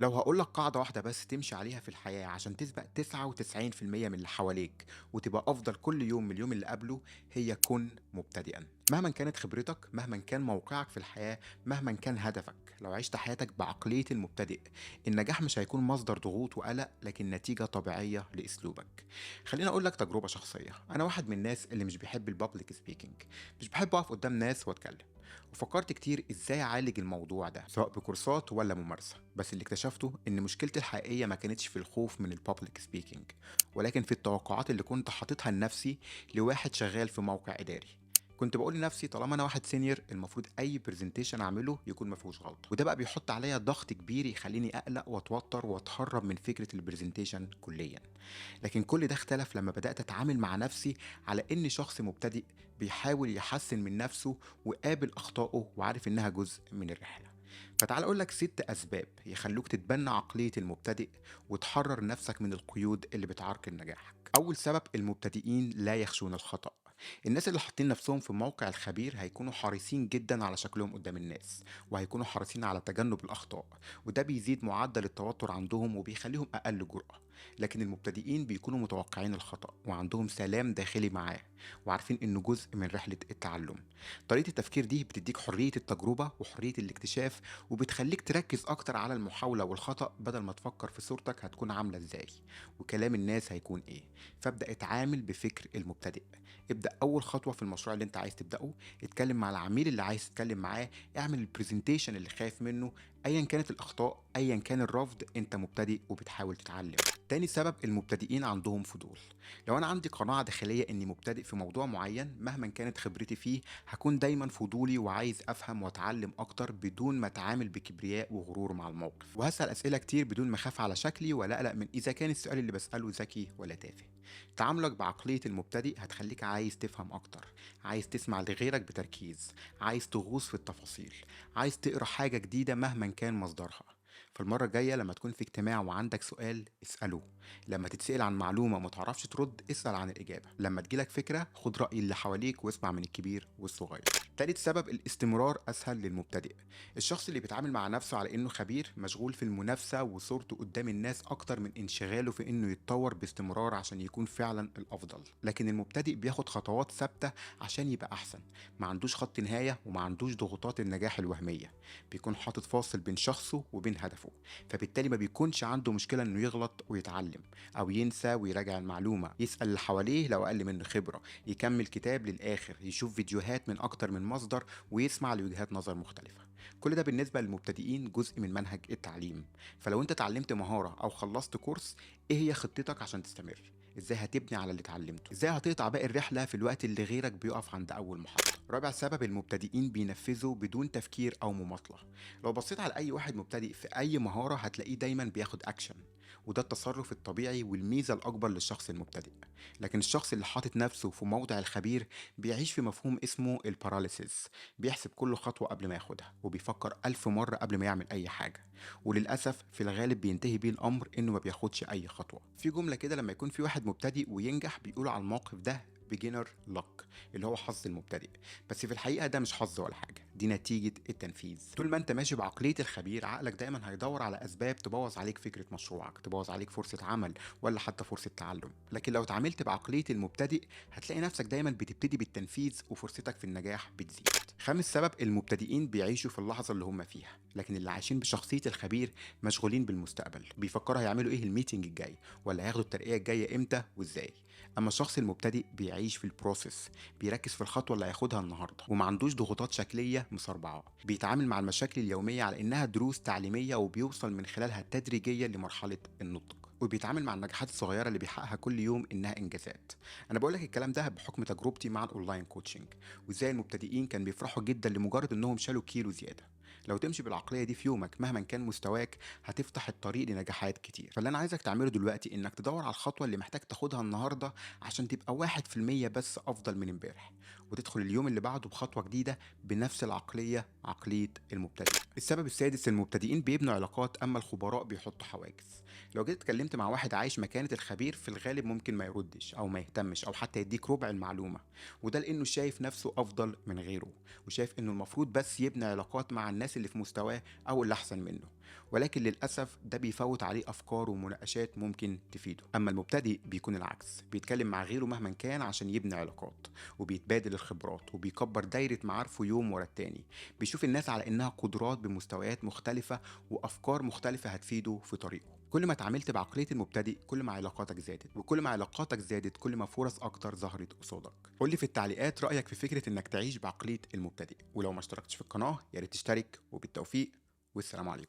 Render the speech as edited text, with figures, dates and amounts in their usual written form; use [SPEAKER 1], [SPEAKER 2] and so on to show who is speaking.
[SPEAKER 1] لو هاقول لك قاعدة واحدة بس تمشي عليها في الحياة عشان تسبق 99% من اللي حواليك وتبقى أفضل كل يوم من اليوم اللي قبله، هي كن مبتدئًا. مهما كانت خبرتك، مهما كان موقعك في الحياة، مهما كان هدفك، لو عشت حياتك بعقلية المبتدئ، النجاح مش هيكون مصدر ضغوط وقلق لكن نتيجة طبيعية لأسلوبك. خليني أقول لك تجربة شخصية، أنا واحد من الناس اللي مش بيحب البابليك سبيكينج، مش بحب أقف قدام ناس وأتكلم. وفكرت كتير ازاي اعالج الموضوع ده سواء بكورسات ولا ممارسة، بس اللي اكتشفته ان مشكلتي الحقيقية ما كانتش في الخوف من البابليك سبيكينج، ولكن في التوقعات اللي كنت حاططها لنفسي لواحد شغال في موقع اداري. كنت بقول لنفسي طالما انا واحد سينيور المفروض اي برزنتيشن اعمله يكون ما فيهوش غلطه، وده بقى بيحط عليا ضغط كبير يخليني اقلق واتوتر واتهرب من فكره البرزنتيشن كليا. لكن كل ده اختلف لما بدأت أتعامل مع نفسي على إني شخص مبتدئ بيحاول يحسن من نفسه وقابل أخطائه وعارف إنها جزء من الرحلة. فتعال أقول لك 6 أسباب يخلوك تتبنى عقلية المبتدئ وتحرر نفسك من القيود اللي بتعرقل نجاحك. أول سبب: المبتدئين لا يخشون الخطأ. الناس اللي حاطين نفسهم في موقع الخبير هيكونوا حريصين جدا على شكلهم قدام الناس، وهيكونوا حريصين على تجنب الأخطاء، وده بيزيد معدل التوتر عندهم وبيخليهم أقل جرأة. لكن المبتدئين بيكونوا متوقعين الخطأ وعندهم سلام داخلي معاه، وعارفين إنه جزء من رحلة التعلم. طريقة التفكير دي بتديك حرية التجربة وحرية الاكتشاف، وبتخليك تركز أكتر على المحاولة والخطأ بدل ما تفكر في صورتك هتكون عاملة إزاي وكلام الناس هيكون إيه. فابدأ اتعامل بفكر المبتدئ. ابدأ أول خطوة في المشروع اللي أنت عايز تبدأه، اتكلم مع العميل اللي عايز تتكلم معاه، اعمل البرزنتيشن اللي خايف منه. أيا كانت الأخطاء، أيا كان الرفض، أنت مبتدئ وبتحاول تتعلم. تاني سبب: المبتدئين عندهم فضول. لو أنا عندي قناعة داخلية إني مبتدئ في موضوع معين مهما كانت خبرتي فيه، هكون دايما فضولي وعايز أفهم وأتعلم أكتر بدون ما أتعامل بكبرياء وغرور مع الموقف، وهسأل أسئلة كتير بدون ما أخاف على شكلي ولا أقلق من إذا كان السؤال اللي بسأله ذكي ولا تافه. تعاملك بعقلية المبتدئ هتخليك عايز تفهم أكتر، عايز تسمع لغيرك بتركيز، عايز تغوص في التفاصيل، عايز تقرأ حاجة جديدة مهما كان مصدرها. فالمرة الجاية لما تكون في اجتماع وعندك سؤال اسأله، لما تتسأل عن معلومة ومتعرفش ترد اسأل عن الإجابة، لما تجيلك فكرة خد رأي اللي حواليك واسمع من الكبير والصغير. تالت سبب: الاستمرار أسهل للمبتدئ. الشخص اللي بيتعامل مع نفسه على إنه خبير مشغول في المنافسة وصورته قدام الناس أكتر من انشغاله في إنه يتطور باستمرار عشان يكون فعلا الأفضل. لكن المبتدئ بياخد خطوات ثابتة عشان يبقى أحسن، ما عندوش خط نهاية وما عندوش ضغوطات النجاح الوهمية، بيكون حاطط فاصل بين شخصه وبين هدفه. فبالتالي ما بيكونش عنده مشكلة إنه يغلط ويتعلم، أو ينسى ويراجع المعلومة، يسأل اللي حواليه لو أقل منه خبرة، يكمل كتاب للآخر، يشوف فيديوهات من أكتر من مصدر ويسمع لوجهات نظر مختلفة. كل ده بالنسبة للمبتدئين جزء من منهج التعليم. فلو أنت اتعلمت مهارة أو خلصت كورس، إيه هي خطتك عشان تستمر؟ ازاي هتبني على اللي اتعلمته؟ ازاي هتقطع باقي الرحله في الوقت اللي غيرك بيقف عند اول محطه؟ رابع سبب: المبتدئين بينفذوا بدون تفكير او مماطله. لو بصيت على اي واحد مبتدئ في اي مهاره هتلاقيه دايما بياخد اكشن، وده التصرف الطبيعي والميزه الاكبر للشخص المبتدئ. لكن الشخص اللي حاطط نفسه في موضع الخبير بيعيش في مفهوم اسمه الباراليسيس، بيحسب كل خطوه قبل ما ياخدها وبيفكر 1000 مرة قبل ما يعمل أي حاجة، وللأسف في الغالب بينتهي بيه الأمر إنه ما بياخدش أي خطوة. في جملة كده لما يكون في واحد مبتدئ وينجح بيقولوا على الموقف ده beginner luck، اللي هو حظ المبتدئ. بس في الحقيقة ده مش حظ ولا حاجة، دي نتيجة التنفيذ. طول ما انت ماشي بعقلية الخبير عقلك دايما هيدور على أسباب تبوظ عليك فكرة مشروعك، تبوظ عليك فرصة عمل ولا حتى فرصة تعلم. لكن لو اتعاملت بعقلية المبتدئ هتلاقي نفسك دايما بتبتدي بالتنفيذ وفرصتك في النجاح بتزيد. خامس سبب: المبتدئين بيعيشوا في اللحظة اللي هم فيها، لكن اللي عايشين بشخصية الخبير مشغولين بالمستقبل، بيفكروا هيعملوا ايه الميتنج الجاي ولا هياخدوا الترقية الجاية امتى وازاي. اما الشخص المبتدئ بيعيش في البروسيس، بيركز في الخطوة اللي هياخدها النهاردة وما عندوش ضغوطات شكلية مسربعة، بيتعامل مع المشاكل اليومية على انها دروس تعليمية وبيوصل من خلالها تدريجيا لمرحلة النضج، وبيتعامل مع النجاحات الصغيرة اللي بيحققها كل يوم إنها إنجازات. أنا بقول لك الكلام ده بحكم تجربتي مع الأونلاين كوتشنج، وإزاي المبتدئين كان بيفرحوا جدا لمجرد إنهم شالوا كيلو زيادة. لو تمشي بالعقلية دي في يومك مهما كان مستواك هتفتح الطريق لنجاحات كتير. فاللي أنا عايزك تعمله دلوقتي إنك تدور على الخطوة اللي محتاج تاخدها النهاردة عشان تبقى 1% بس أفضل من امبارح، وتدخل اليوم اللي بعده بخطوة جديدة بنفس العقلية، عقلية المبتدئ. السبب السادس: المبتدئين بيبنوا علاقات أما الخبراء بيحطوا حواجز. لو جيت اتكلمت مع واحد عايش مكانة الخبير في الغالب ممكن ما يردش أو ما يهتمش أو حتى يديك ربع المعلومة، وده لأنه شايف نفسه أفضل من غيره، وشايف إنه المفروض بس يبني علاقات مع الناس اللي في مستواه أو اللي أحسن منه، ولكن للأسف ده بيفوت عليه أفكار ومناقشات ممكن تفيده. أما المبتدئ بيكون العكس، بيتكلم مع غيره مهما كان عشان يبني علاقات، وبيتبادل الخبرات، وبيكبر دايرة معارفه يوم ورا التاني. بيشوف الناس على إنها قدرات بمستويات مختلفة وأفكار مختلفة هتفيده في طريقه. كل ما اتعاملت بعقلية المبتدئ كل ما علاقاتك زادت، وكل ما علاقاتك زادت كل ما فرص أكتر ظهرت قصادك. قولي في التعليقات رأيك في فكرة إنك تعيش بعقلية المبتدئ، ولو ما اشتركتش في القناة يا ريت تشترك. وبالتوفيق، والسلام عليكم.